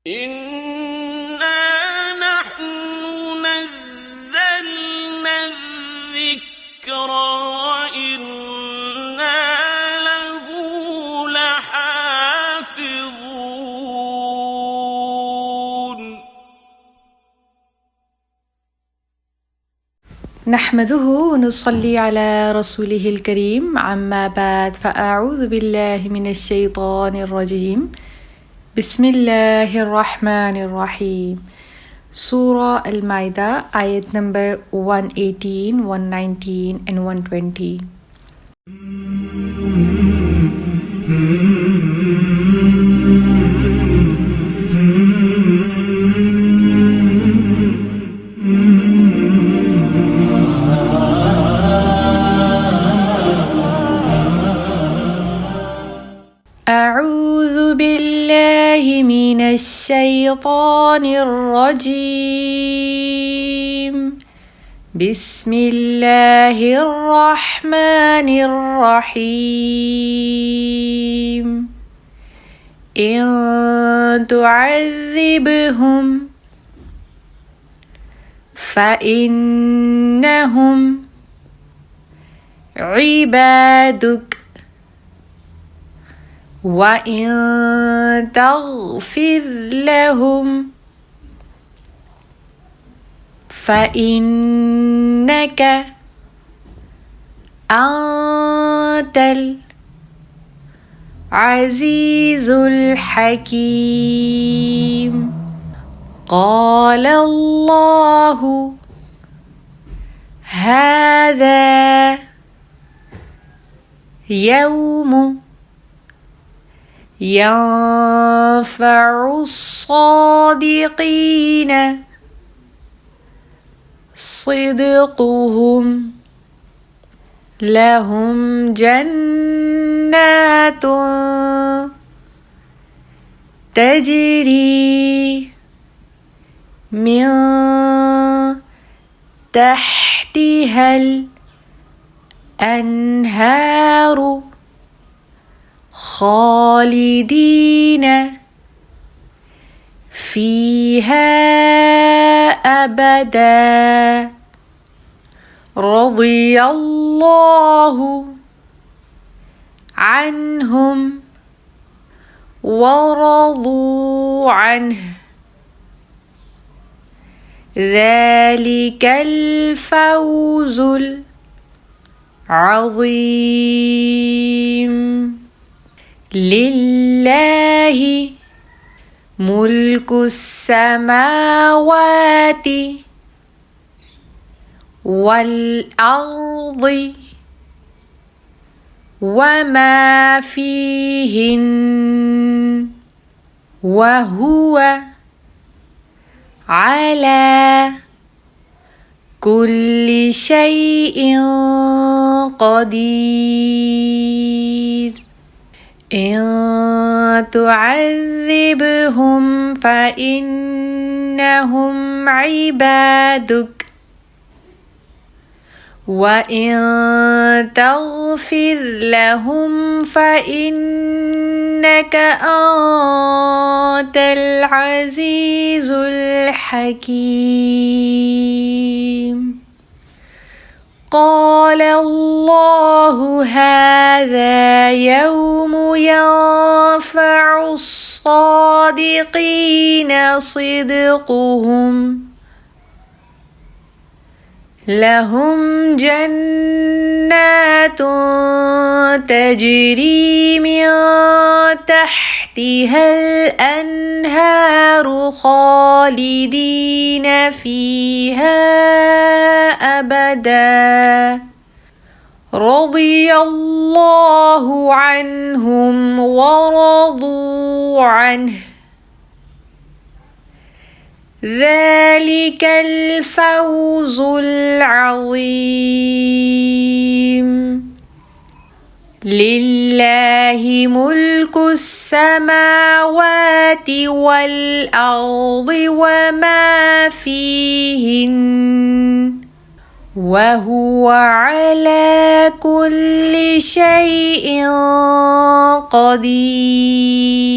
إِنَّا نَحْنُ نَزَّلْنَا الذِّكْرَ وَإِنَّا لَهُ لَحَافِظُونَ نحمده ونصلي على رسوله الكريم عما بعد فأعوذ بالله من الشيطان الرجيم بسم الله الرحمن الرحيم Surah Al-Ma'idah ayat number 118, 119 and 120. أعوذ بالله من الشيطان الرجيم بسم الله الرحمن الرحيم إن تعذبهم فإنهم عبادك وإن تغفر لهم فإنك أنت العزيز الحكيم قال الله هذا يوم ينفع الصادقين صدقهم لهم جنات تجري من تحتها الأنهار خالدين فيها أبدا رضي الله عنهم ورضوا عنه ذلك الفوز العظيم لله ملك السماوات والأرض وما فيهن وهو على كل شيء قدير إن تعذبهم فإنهم عبادك وإن تغفر لهم فإنك أنت العزيز الحكيم قال الله هذا يوم ينفع الصادقين صدقهم لهم جنات تجري من تحتها الأنهار خالدين فيها أبدا رضي الله عنهم ورضوا عنه ذلك الفوز العظيم لله ملك السماوات والأرض وما فيهن وهو على كل شيء قدير